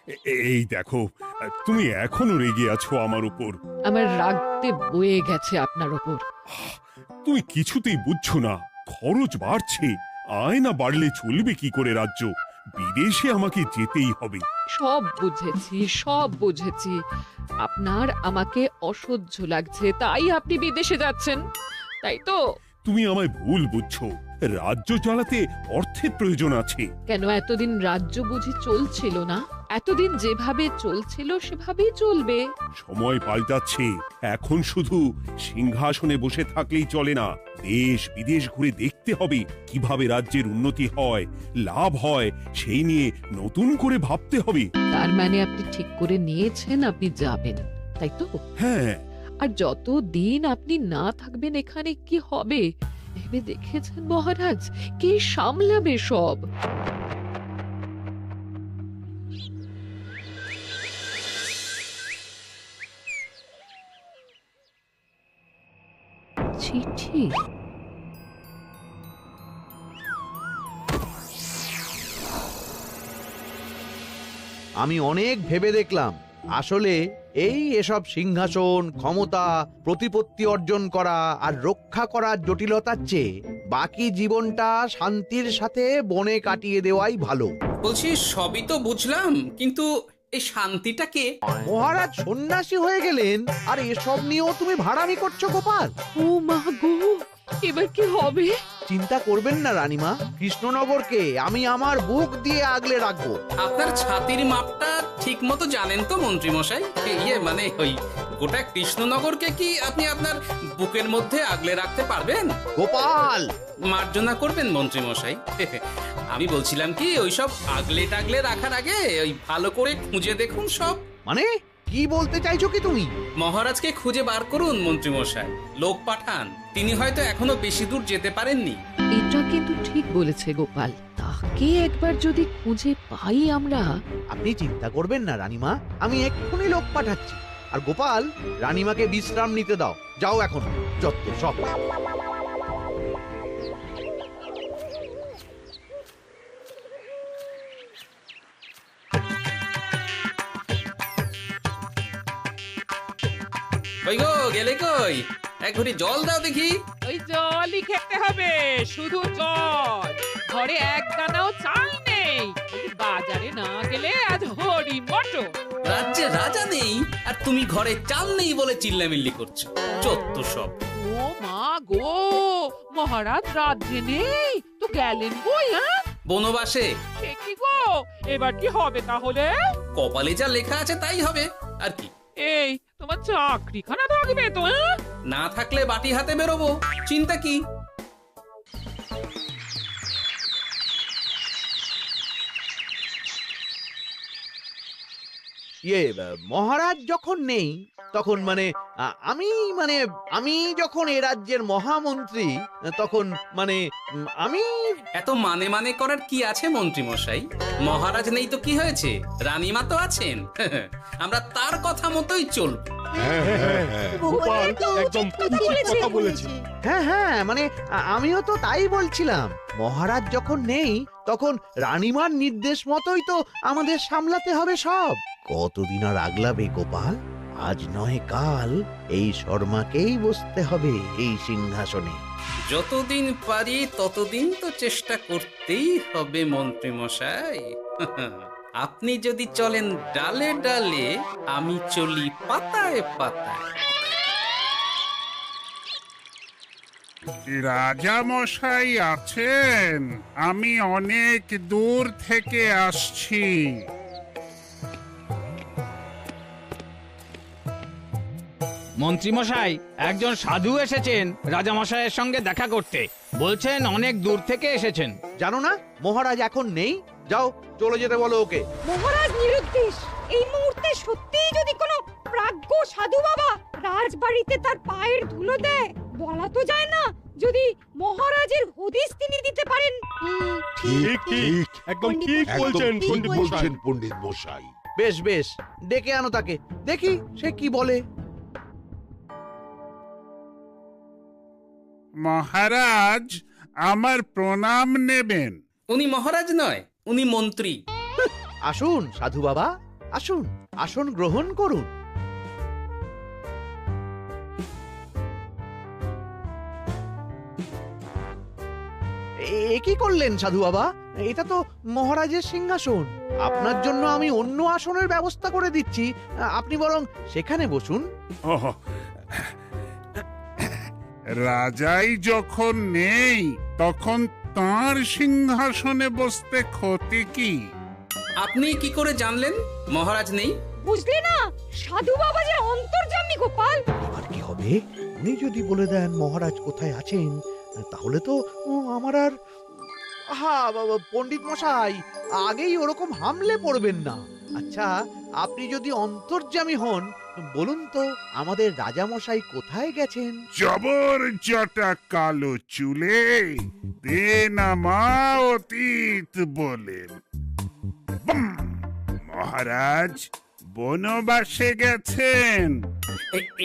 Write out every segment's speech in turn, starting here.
এই দেখো, তুমি এখনো রেগে আছো আমার উপর। আমার রাগতে বয়ে গেছে আপনার ওপর। তুমি কিছুতেই বুঝছো না, খরচ বাড়ছে। আয় না বাড়লে চলবে কি করে রাজ্য? বিদেশে আমাকে যেতেই হবে। সব বুঝেছি, সব বুঝেছি। আপনার আমাকে অসহ্য লাগছে, তাই আপনি বিদেশে যাচ্ছেন, তাই তো? তুমি আমায় ভুল বুঝছো। রাজ্য চালাতে অর্থের প্রয়োজন আছে। কেন এতদিন রাজ্য বুঝি চলছিল না? এতদিন যেভাবে চলছিল সেভাবেই চলবে। সময় পাল্টাচ্ছে। এখন শুধু সিংহাসনে বসে থাকলেই চলে না, দেশ বিদেশ ঘুরে দেখতে হবে কিভাবে রাজ্যের উন্নতি হয়, লাভ হয়, সেই নিয়ে নতুন করে ভাবতে হবে। তার মানে আপনি ঠিক করে নিয়েছেন আপনি যাবেন, তাই তো? হ্যাঁ। আর যতদিন আপনি না থাকবেন এখানে কি হবে ভেবে দেখেছেন মহারাজ? কে সামলাবে সব? চিঠি? আমি অনেক ভেবে দেখলাম, আসলে এসব সিংহাসন, ক্ষমতা, প্রতিপত্তি অর্জন করা আর রক্ষা করার জটিলতার চেয়ে বাকি জীবনটা শান্তির সাথে বনে কাটিয়ে দেওয়াই ভালো। বলছি সবই তো বুঝলাম, কিন্তু এই শান্তিটাকে? মহারাজ সন্ন্যাসী হয়ে গেলেন আর এসব নিয়েও তুমি ভাড়ামি করছো গোপাল? ও মা গো, এবার কি হবে? চিন্তা করবেন না রানীমা, কৃষ্ণনগরকে আমি আমার বুক দিয়ে আগলে রাখবো। আপনার ছাতির মাপটা ঠিক মতো জানেন তো মন্ত্রী মশাই? মানে ওই গোটা কৃষ্ণনগরকে কি আপনি আপনার বুকের মধ্যে আগলে রাখতে পারবেন? গোপাল! মার্জনা করবেন মন্ত্রী মশাই। আমি বলছিলাম কি, ওইসব আগলে টাগলে রাখার আগে ওই ভালো করে খুঁজে দেখুন সব। মানে কি বলতে চাইছো কি তুমি? মহারাজকে খুঁজে বার করুন মন্ত্রী মশাই, লোক পাঠান। তিনি হয়তো এখনো বেশি দূর যেতে পারেননি। এটা কিন্তু ঠিক বলেছে গোপাল, তাকে একবার যদি খুঁজে পাই আমরা। আপনি চিন্তা করবেন না রানীমা, আমি এক্ষুনি লোক পাঠাচ্ছি। আর গোপাল, রানীমাকে বিশ্রাম নিতে দাও। যাও এখন, যত সব। কই গো, গেলে কই? এক ঘটি জল দাও দেখি। ওই জলই খেতে হবে, শুধু জল। ঘরে এক দানাও চাল নেই। বাজারে না গেলে আজ হরি মটর। রাজ্যে রাজা নেই আর তুমি ঘরে চাল নেই বলে চিল্লামিল্লি করছো, চত্ব সব। ও মা গো, মহারাজ রাজ্যে নেই তো গেলেন কই? হ্যাঁ, বনবাসে। সে কি গো, এবার কি হবে তাহলে? কপালে যা লেখা আছে তাই হবে, আর কি। এই তোমার চাকরিখানা থাকবে তো? না থাকলে বাটি হাতে বেরোবো, চিন্তা কি? মহারাজ যখন নেই তখন আমি যখন এ রাজ্যের মহামন্ত্রী, তখন আমি। এত মানে করার কি আছে মন্ত্রী মশাই? মহারাজ নেই তো কি হয়েছে, রানীমা তো আছেন। আমরা তার কথা মতোই চলব। গোপাল একদম উচিত কথা বলেছে। হ্যাঁ, আমিও তো তাই বলছিলাম। মহারাজ যখন নেই তখন রানীমার নির্দেশ মতোই তো আমাদের সামলাতে হবে সব। কতদিন আর আগলাবে গোপাল? আজ নয় কাল এই শর্মাকেই বসতে হবে এই সিংহাসনে। যতদিন পারি ততদিন তো চেষ্টা করতেই হবে মন্ত্রী মশাই। আপনি যদি চলেন ডালে ডালে, আমি চলি পাতায় পাতায়। রাজা মশাই আছেন? আমি অনেক দূর থেকে আসছি। মন্ত্রীমশাই, একজন সাধু এসেছেন রাজামশাইয়ের সঙ্গে দেখা করতে। বলছেন অনেক দূর থেকে এসেছেন। জানো না মহারাজ এখন নেই? যাও, চলে যেতে বলো ওকে। মহারাজ নিরুদ্দেশ। এই মুহূর্তে সত্যিই যদি কোনো প্রাজ্ঞ সাধু বাবা রাজবাড়িতে তার পায়ের ধুলো দেয়, বলা তো যায় না যদি মহারাজের হদিস তিনি দিতে পারেন। ঠিক ঠিক, একদম ঠিক বলছেন পণ্ডিত মশাই। বেশ বেশ, ডেকে আনো তাকে, দেখি সে কি বলে। মহারাজ, আমার প্রণাম নেবেন। উনি মহারাজ নয়, উনি মন্ত্রী। আসুন সাধু বাবা, আসুন, আসন গ্রহণ করুন। কি করলেন সাধু বাবা? এটা তো মহারাজের সিংহাসন। আপনার জন্য আমি অন্য আসনের ব্যবস্থা করে দিচ্ছি, আপনি বরং সেখানে বসুন। ওহ, রাজাই যখন নেই তখন তাঁর সিংহাসনে বসতে ক্ষতি কি? আপনি কি করে জানলেন মহারাজ নেই? বুঝলি না, সাধু বাবা যে অন্তর্যামী গোপাল। এবার কি হবে? উনি যদি বলে দেন মহারাজ কোথায় আছেন, তাহলে তো আমার আর পণ্ডিত মশাই, আগেই ওরকম হামলে পড়বেন না। আচ্ছা, আপনি যদি অন্তর্যামী হন, বলুন তো আমাদের রাজা মশাই কোথায় গেছেন? জবর জটা কালো চুলে দেনামা অতীত বলেন। বুম! মহারাজ বনবাসে গেছেন।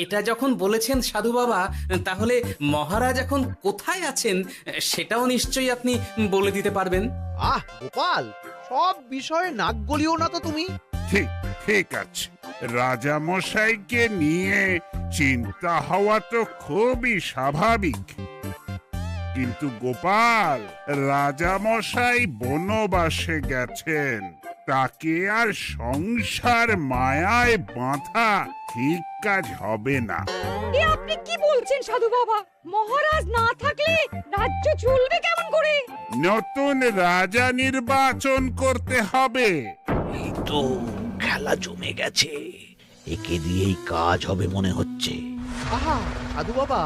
এটা যখন বলেছেন সাধু বাবা, তাহলে মহারাজ এখন কোথায় আছেন সেটাও নিশ্চয়ই আপনি বলে দিতে পারবেন। গোপাল, সব বিষয়ে নাক গলিও না তো তুমি। ঠিক ঠিক আছে, রাজা মশাইকে নিয়ে চিন্তা হওয়া তো খুবই স্বাভাবিক, কিন্তু গোপাল, রাজা মশাই বনবাসে গেছেন, তাকে আর সংসার মায়ায় বাঁধা ঠিক কাজ হবে না। এ আপনি কি বলছেন সাধু বাবা? মহারাজ না থাকলে রাজ্য চলবে কেমন করে? নতুন রাজা নির্বাচন করতে হবে। এই তো খেলা জমে গেছে, একে দিয়েই কাজ হবে মনে হচ্ছে। সাধু বাবা,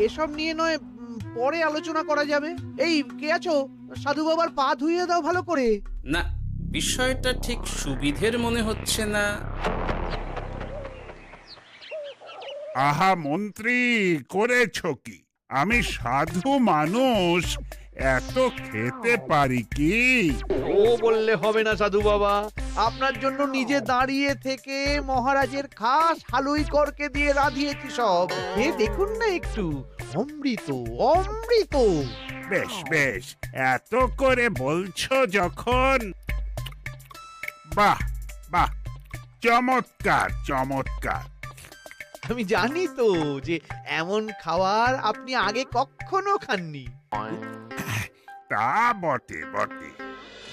এসব নিয়ে নয় পরে আলোচনা করা যাবে। এই কে আছো? সাধু বাবার পা ধুইয়ে দাও ভালো করে। না, বিষয়টা ঠিক সুবিধের মনে হচ্ছে না। আহা মন্ত্রী, করেছ কি? আমি সাধু মানুষ, এত খেতে পারি কি? ও বললে হবে না সাধু বাবা, আপনার জন্য নিজে দাঁড়িয়ে থেকে মহারাজের খাস হালুই করকে দিয়ে রাঁধিয়েছি সব। দেখুন না একটু, অমৃত অমৃত। বেশ বেশ, এত করে বলছো যখন, বাহ বাহ, চমৎকার চমৎকার। আমি জানি তো যে এমন খাবার আপনি আগে কখনো খাননি। তা বটে বটে,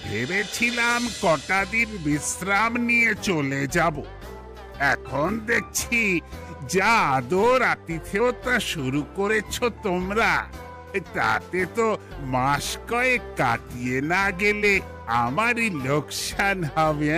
ভেবেছিলাম কটা দিন বিশ্রাম নিয়ে চলে যাব। এখন দেখছি যা আদর আতিথেয়তা শুরু করেছ তোমরা, তাতে তো মাস কয়েক কাটিয়ে না গেলে আমারই লোকসান হবে।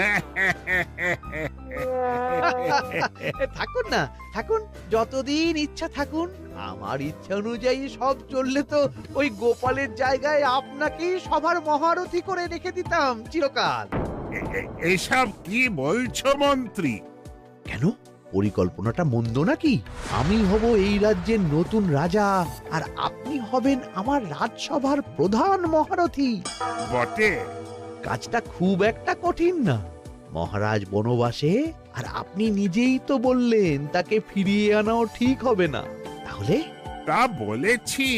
থাকুন না, থাকুন, যতদিন ইচ্ছা থাকুন। আমার ইচ্ছা অনুযায়ী সব চললে তো ওই গোপালের জায়গায় আপনাকেই সবার মহারথী করে রেখে দিতাম চিরকাল। এসব কি বলছো মন্ত্রী? কেন, পরিকল্পনাটা মন্দ নাকি? আমি হব এই রাজ্যের নতুন রাজা, আর আপনি হবেন আমার রাজসভার প্রধান মহারথী। বটে, কাজটা খুব একটা কঠিন না। মহারাজ বনবাসে, আর আপনি নিজেই তো বললেন তাকে ফিরিয়ে আনাও ঠিক হবে না। তাহলে? তা বলেছি,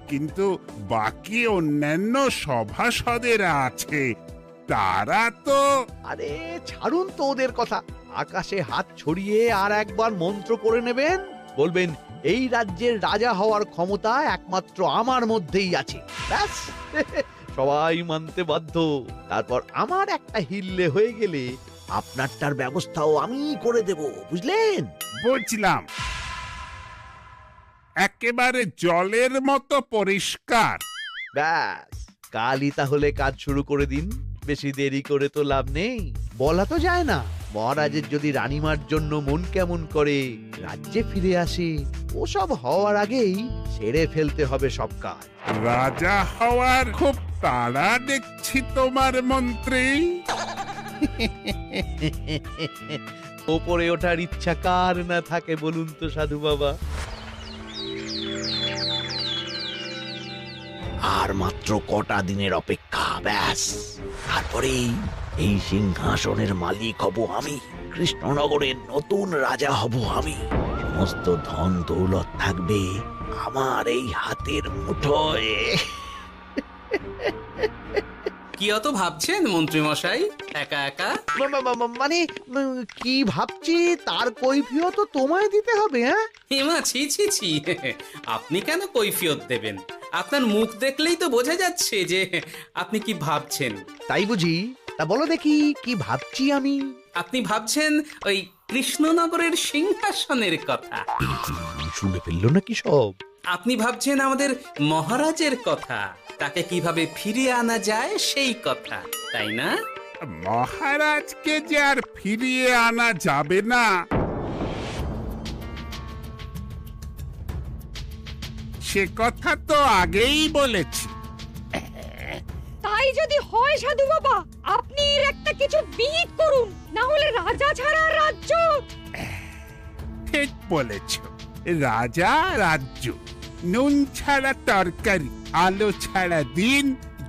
কিন্তু বাকি অন্যান্য সভাসদেরা আছে, তারা তো। আরে ছাড়ুন তো ওদের কথা। আকাশে হাত ছড়িয়ে আর একবার মন্ত্র পড়ে নেবেন, বলবেন এই রাজ্যের রাজা হওয়ার ক্ষমতা একমাত্র আমার মধ্যেই আছে। ব্যাস, সবাই মানতে বাধ্য। তারপর আমার একটা হিল্লে হয়ে গেলে আপনারটার ব্যবস্থাও আমি করে দেব, বুঝলেন? বুঝলাম, একেবারে জলের মতো পরিষ্কার। ব্যাস, কালই তাহলে কাজ শুরু করে দিন। বেশি দেরি করে তো লাভ নেই। বলা তো যায় না, মহারাজের যদি রানীমার জন্য মন কেমন করে, রাজ্যে ফিরে আসে, ওসব হওয়ার আগেই সেরে ফেলতে হবে সব কাজ। রাজা হওয়ার খুব তাড়া দেখছি তোমার মন্ত্রী। ওপরে ওঠার ইচ্ছা কার না থাকে বলুন তো সাধু বাবা? আর মাত্র কটা দিনের অপেক্ষা, ব্যাস, তারপরেই এই সিংহাসনের মালিক হব আমি। কৃষ্ণনগরের নতুন রাজা হব আমি। সমস্ত ধন দৌলত থাকবে আমার এই হাতের মুঠোয়। কি অত ভাবছেন মন্ত্রী মশাই একা একা? মানে কি ভাবছি তার কৈফিয়ত তো তোমায় দিতে হবে। হ্যাঁ হিমা, ছি ছি ছি, আপনি কেন কৈফিয়ত দেবেন? আপনার মুখ দেখলেই তো বোঝা যাচ্ছে যে আপনি কি ভাবছেন। তাই বুঝি? তা বলো দেখি কি ভাবছি আমি। আপনি ভাবছেন ওই কৃষ্ণনগরের সিংহাসনের কথা। শুনে ফেললো নাকি সব? আপনি ভাবছেন আমাদের মহারাজের কথা, তাকে কিভাবে ফিরিয়ে আনা যায় সেই কথা, তাই না? মহারাজকে যে আর ফিরিয়ে আনা যাবে না, সে কথা তো আগেই বলেছি। তাই যদি হয় সাধু বাবা, আপনি এর একটা কিছু বিহিত করুন, না হলে রাজা ছাড়া রাজ্য। ঠিক বলেছ, রাজা রাজ্য, নুন ছাড়া তরকারি, আলো ছাড়া দিন,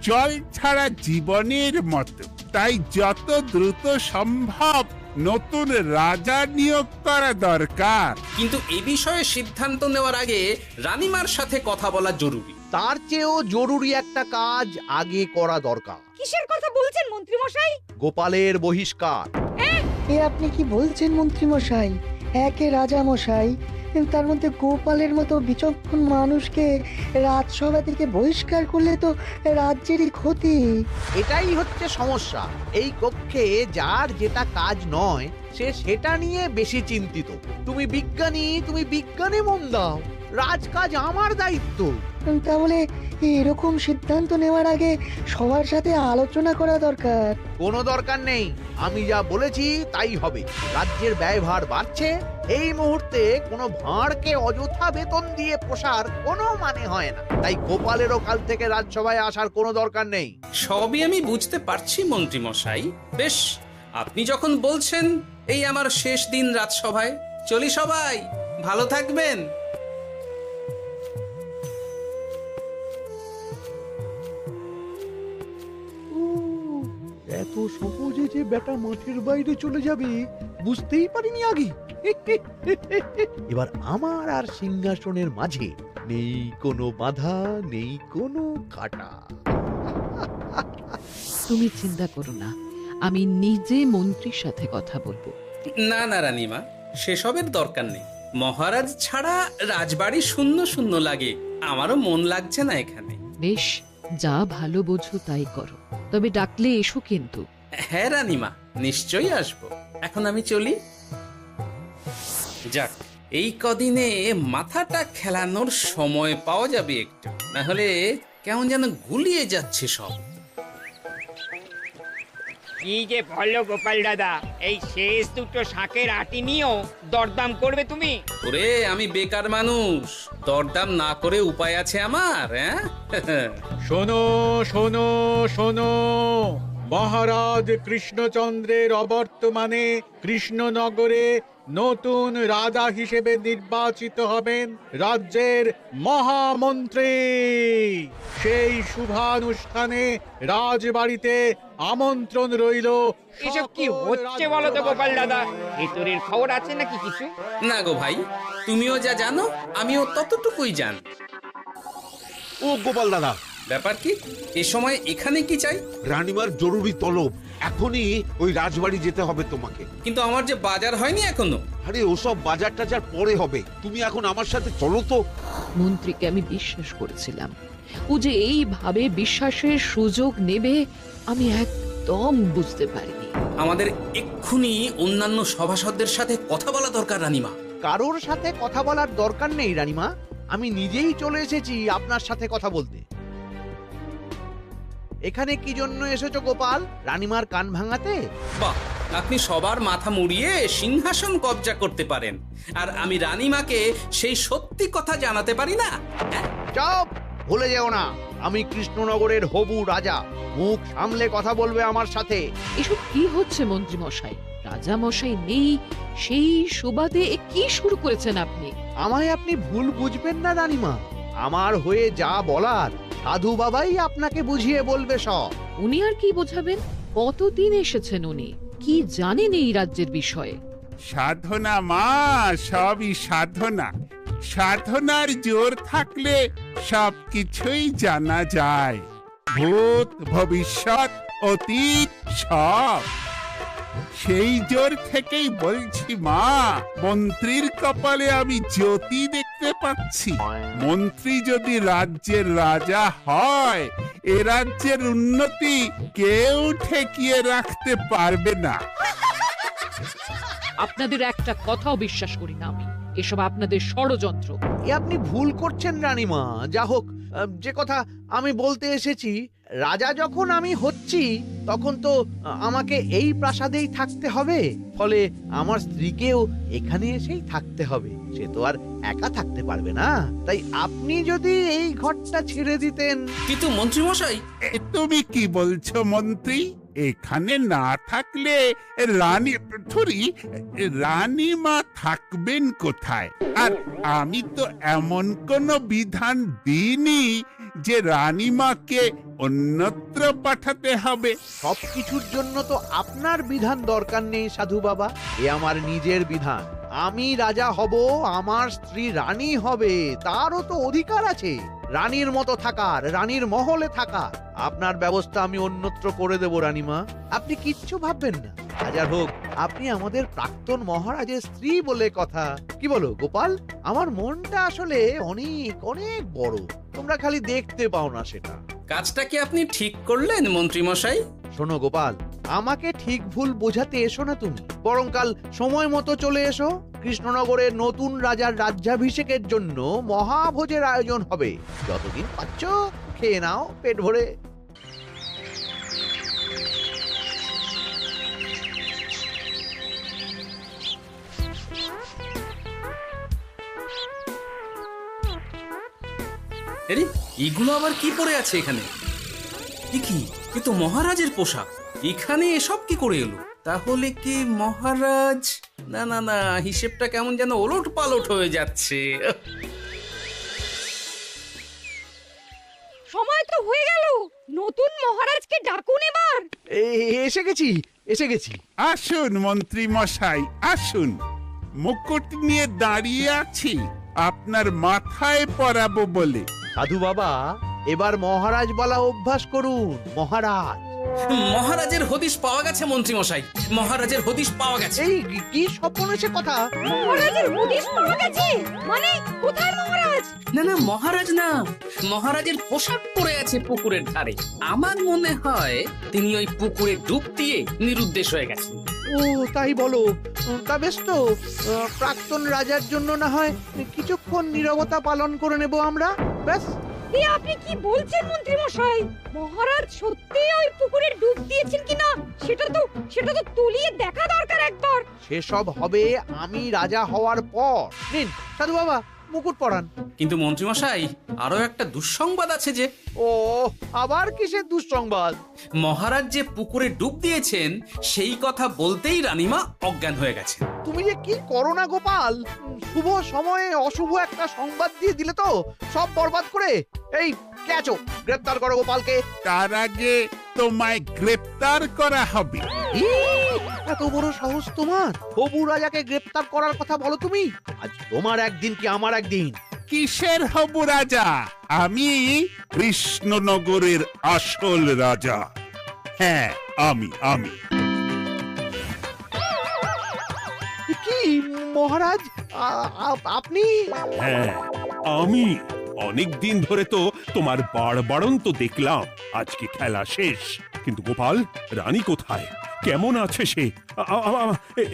জল ছাড়া জীবনের মতো। তাই যত দ্রুত সম্ভব নতুন রাজা নিয়োগ করা দরকার। কিন্তু এ বিষয়ে সিদ্ধান্ত নেওয়ার আগে রানীমার সাথে কথা বলা জরুরি। তার চেয়েও জরুরি একটা কাজ আগে করা দরকার। কিসের কথা বলছেন মন্ত্রী মশাই? গোপালের বহিষ্কার। এ আপনি কি বলছেন মন্ত্রী মশাই? একে রাজা মশাই, তার মধ্যে গোপালের মতো বিচক্ষণ মানুষকে রাজসভা থেকে বহিষ্কার করলে তো রাজ্যেরই ক্ষতি। এটাই হচ্ছে সমস্যা। এই কক্ষে যার যেটা কাজ নয় সে সেটা নিয়ে বেশি চিন্তিত। তুমি বিজ্ঞানী, তুমি বিজ্ঞানে মন দাও, রাজকাজ আমার দায়িত্ব। তাহলে এরকম সিদ্ধান্ত নেওয়ার আগে সবার সাথে আলোচনা করা দরকার। কোনো দরকার নেই, আমি যা বলেছি তাই হবে। রাজ্যের ব্যয়ভার বাড়ছে, এই মুহূর্তে কোনো ভাঁড়কে অযথা বেতন দিয়ে পোষার কোনো মানে হয় না। তাই গোপালেরও কাল থেকে রাজসভায় আসার কোনো দরকার নেই। সবই আমি বুঝতে পারছি মন্ত্রী মশাই। বেশ, আপনি যখন বলছেন, এই আমার শেষ দিন রাজসভায়, চলি সবাই, ভালো থাকবেন। এত সহজে যে বেটা মাঠের বাইরে চলে যাবে বুঝতেই পারিনি আগে। এবার আমার আর সিংহাসনের মাঝে নেই কোনো বাধা, নেই কোনো কাটা। তুমি চিন্তা করো না, আমি নিজে মন্ত্রীর সাথে কথা বলবো। না না রানীমা, সেসবের দরকার নেই। মহারাজ ছাড়া রাজবাড়ি শূন্য শূন্য লাগে, আমারও মন লাগছে না এখানে। বেশ, যা ভালো বোঝো তাই করো, তবে ডাকলে এসো কিন্তু। হ্যাঁ রানীমা, নিশ্চয়ই আসবো। এখন আমি চলি। যাক, এই কদিনে মাথাটা খেলানোর সময় পাওয়া যাবে একটু, না হলে কেমন যেন গুলিয়ে যাচ্ছে সব। কি যে বলো গোপাল দাদা, এই শেষ দুটো শাকের আটি নিয়েও দরদাম করবে তুমি? ওরে, আমি বেকার মানুষ, দরদাম না করে উপায় আছে আমার? হ্যাঁ শোনো শোনো শোনো, মহারাজ কৃষ্ণচন্দ্রের অবর্তমানে কৃষ্ণনগরে নতুন রাজা হিসেবে নির্বাচিত হবেন রাজ্যের মহামন্ত্রী। সেই শুভানুষ্ঠানে রাজবাড়িতে আমন্ত্রণ রইল। এসব কি হচ্ছে বলো তো গোপাল দাদা? ভেতরের খবর আছে নাকি কিছু? না গো ভাই, তুমিও যা জানো আমিও ততটুকুই জানি। ও গোপাল দাদা, ব্যাপার কি? এ সময় এখানে কি চাই? রানীমার জরুরি তলব, এখনই ওই রাজবাড়ি যেতে হবে তোমাকে। কিন্তু আমার যে বাজার হয়নি এখনো। আরে ওসব বাজার টাজার পরে হবে, তুমি এখন আমার সাথে চলো তো। মন্ত্রীকে আমি বিশ্বাস করেছিলাম, ও যে এইভাবে বিশ্বাসের সুযোগ নেবে আমি একদম বুঝতে পারিনি। আমাদের এক্ষুনি অন্যান্য সভাসদদের সাথে কথা বলা দরকার রানীমা। কারোর সাথে কথা বলার দরকার নেই রানীমা, আমি নিজেই চলে এসেছি আপনার সাথে কথা বলতে। এখানে কি জন্য এসেছো গোপাল? রানীমার কান ভাঙাতে? বাহ, আপনি সবার মাথা মুড়িয়ে সিংহাসন কবজা করতে পারেন, আর আমি রানীমাকে সেই সত্যি কথা জানাতে পারি না? চুপ, ভুলে যেও না আমি কৃষ্ণনগরের হবু রাজা। মুখ সামলে কথা বলবে আমার সাথে। এসব কি হচ্ছে মন্ত্রী মশাই? রাজা মশাই নেই, সেই সুবাদে এ কি শুরু করেছেন আপনি? আমায় আপনি ভুল বুঝবেন না রানীমা, আমার হয়ে যা বলার সাধু বাবাই আপনাকে বুঝিয়ে বলবে সব। উনি আর কি বোঝাবেন? কতদিন এসেছেন উনি, কি জানেন এই রাজ্যের বিষয়ে? সাধনা মা, সবই সাধনা। সাধনার জোর থাকলে সবকিছুই জানা যায়। ভূত ভবিষ্যৎ অতীত সব। সেই জোর থেকেই বলছি মা, মন্ত্রীর কপালে আমি জ্যোতি দেখতে পাচ্ছি। মন্ত্রী যদি রাজ্যের রাজা হয়, এ রাজ্যের উন্নতি কেউ ঠেকিয়ে রাখতে পারবে না। আপনাদের একটা কথাও বিশ্বাস করি না আমি, এসব আপনাদের ষড়যন্ত্র। এ আপনি ভুল করছেন রানীমা। যা হোক, যে কথা আমি বলতে এসেছি, রাজা যখন আমি হচ্ছি তখন তো আমাকে এই প্রাসাদেই থাকতে হবে, ফলে আমার স্ত্রীকেও এখানে এসেই থাকতে হবে। সে তো আর একা থাকতে পারবে না, তাই আপনি যদি এই ঘরটা ছেড়ে দিতেন। কিন্তু মন্ত্রী মশাই, তুমি কি বলছো মন্ত্রী? এখানে না থাকলে রানীমা থাকবেন কোথায়? আর আমি তো এমন কোন বিধান দিইনি যে রানীমাকে অন্যত্র পাঠাতে হবে। সবকিছুর জন্য তো আপনার বিধান দরকার নেই সাধু বাবা, এ আমার নিজের বিধান। আমি রাজা হব, আমার স্ত্রী রানী হবে, তারও তো অধিকার আছে রানীর মতো থাকার, রানীর মহলে থাকার। আপনার ব্যবস্থা আমি অন্যত্র করে দেব রানীমা, আপনি কিচ্ছু ভাববেন না। হাজার হোক আপনি আমাদের প্রাক্তন মহারাজের স্ত্রী বলে কথা। কি বলো গোপাল? আমার মনটা আসলে অনেক অনেক বড়, তোমরা খালি দেখতে পাও না সেটা। কাজটা কি আপনি ঠিক করলেন মন্ত্রী মশাই? শোনো গোপাল, আমাকে ঠিক ভুল বোঝাতে এসো না তুমি, বরং কাল সময় মতো চলে এসো। কৃষ্ণনগরের নতুন রাজার রাজ্যাভিষেকের জন্য মহাভোজের আয়োজন হবে। যতদিন পাচ্ছ খেয়ে নাও পেট ভরে। আরে এগুলো আবার কি পরে আছে এখানে? কি এ তো মহারাজের পোশাক, এখানে এসব কি করে এলো? তাহলে কি মহারাজ? না না না, হিসেবটা কেমন যেন ওলট পালট হয়ে যাচ্ছে। সময় তো হয়ে গেল, নতুন মহারাজকে ডাকুন এবার। এসে গেছি, এসে গেছি। আসুন মন্ত্রী মশাই, আসুন। মুকুট নিয়ে দাঁড়িয়ে আছি আপনার মাথায় পরাবো বলে। সাধু বাবা, এবার মহারাজ বলা অভ্যাস করুন। মহারাজ। মহারাজের হদিশ পাওয়া গেছে মন্ত্রী মশাই, মহারাজের হদিশ পাওয়া গেছে। এই কি স্বপ্ন কথা? মহারাজের হদিশ পাওয়া গেছে মানে কোথায় মহারাজ? না না, মহারাজ না, মহারাজের পোশাক পরে আছে পুকুরের ধারে। আমার মনে হয় তিনি ওই পুকুরে ডুব দিয়ে নিরুদ্দেশ হয়ে গেছেন। ও তাই বলো? তা বেশ তো, প্রাক্তন রাজার জন্য না হয় কিছুক্ষণ নীরবতা পালন করে নেব আমরা, ব্যাস। এ আপনি কি বলছেন মন্ত্রী মশাই? মহারাজ সত্যি ওই পুকুরে ডুব দিয়েছেন কিনা সেটা তো তুলিয়ে দেখা দরকার একবার। সেসব হবে আমি রাজা হওয়ার পর। নিন সাধু বাবা, মুকুট পরান। কিন্তু মন্ত্রী মশাই, আরো একটা দুঃসংবাদ আছে যে। ও আবার কিসের দুঃসংবাদ? মহারাজ যে পুকুরে ডুব দিয়েছেন সেই কথা বলতেই রানীমা অজ্ঞান হয়ে গেছে। তুমি যে কি করো না গোপাল, শুভ সময়ে অশুভ একটা সংবাদ দিয়ে দিলে তো সব বরবাদ করে। এই কে আছো? গ্রেফতার করো গোপালকে। তার আগে তোমায় গ্রেপ্তার করা হবে। এত বড় সাহস তোমার? হবু রাজাকে গ্রেপ্তার করার কথা বলো তুমি? আজ তোমার একদিন কি আমার একদিন? কিসের হবু রাজা? আমি কৃষ্ণনগরের আসল রাজা। হ্যাঁ, আমি। কি মহারাজ, আপনি? হ্যাঁ, আমি। অনেক দিন ধরে তো তোমার বাড়বাড়ন্ত দেখলাম, আজকে খেলা শেষ। কিন্তু গোপাল, রানী কোথায়? কেমন আছে সে?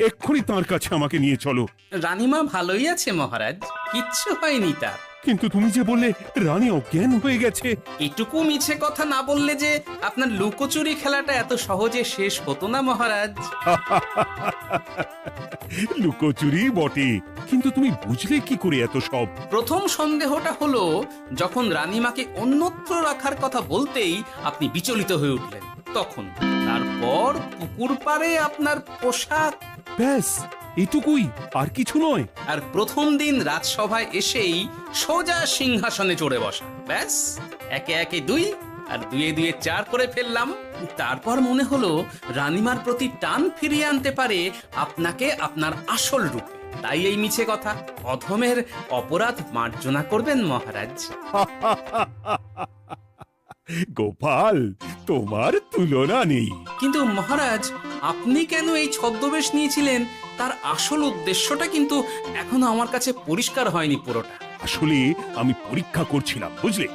এক্ষুনি তার কাছে আমাকে নিয়ে চলো। রানীমা ভালোই আছে মহারাজ, কিচ্ছু হয়নি তার। কিন্তু তুমি যে বললে রানী অজ্ঞান হয়ে গেছে। এটুকু মিছে কথা না বললে যে আপনার লুকোচুরি খেলাটা এত সহজে শেষ হতো না মহারাজ। লুকোচুরি বটে, কিন্তু তুমি বুঝলে কি করে এত সব? প্রথম সন্দেহটা হলো যখন রানীমাকে অন্যত্র রাখার কথা বলতেই আপনি বিচলিত হয়ে উঠলেন, তখন। তারপর পুকুর পাড়ে আপনার পোশাক, ব্যাস এটুকুই, আর কিছু নয়। আর প্রথম দিন রাজসভায় এসেই সোজা সিংহাসনে চড়ে বসা, ব্যাস। একে একে 2 আর 2 2 4 করে ফেললাম। তারপর মনে হলো রানীমার প্রতি টান ফিরিয়ে আনতে পারে আপনাকে আপনার আসল রূপে। তাই এই মিছে কথা। অধমের অপরাধ মার্জনা করবেন মহারাজ। গোপাল, তোমার তুলনা নেই। কিন্তু মহারাজ, আপনি কেন এই ছদ্মবেশ নিয়েছিলেন তার আসল উদ্দেশ্যটা কিন্তু এখনো আমার কাছে পরিষ্কার হয়নি পুরোটা। আসলে আমি পরীক্ষা করছিলাম, বুঝলে,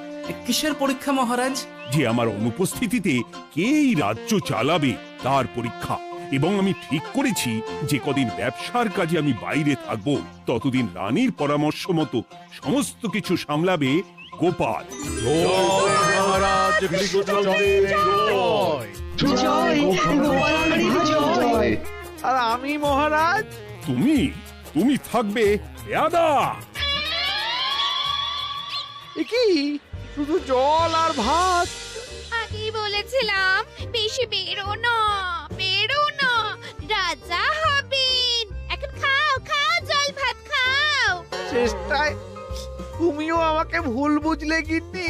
কিসের পরীক্ষা মহারাজ? যে আমার অনুপস্থিতিতে কে এই রাজ্য চালাবে তার পরীক্ষা। এবং আমি ঠিক করেছি যে কদিন ব্যবসার কাজে আমি বাইরে থাকব, ততদিন রানীর পরামর্শ মতো সমস্ত কিছু সামলাবে গোপাল। আর আমি মহারাজ? তুমি থাকবে পেয়াদা। এ কি শুধু জল আর ভাত? আগেই বলেছিলাম বেশি বেরো না, রাজা হবেন। এখন খাও খাও, জল ভাত খাও। চেষ্টায় তুমিও আমাকে ভুল বুঝলে গিন্নি।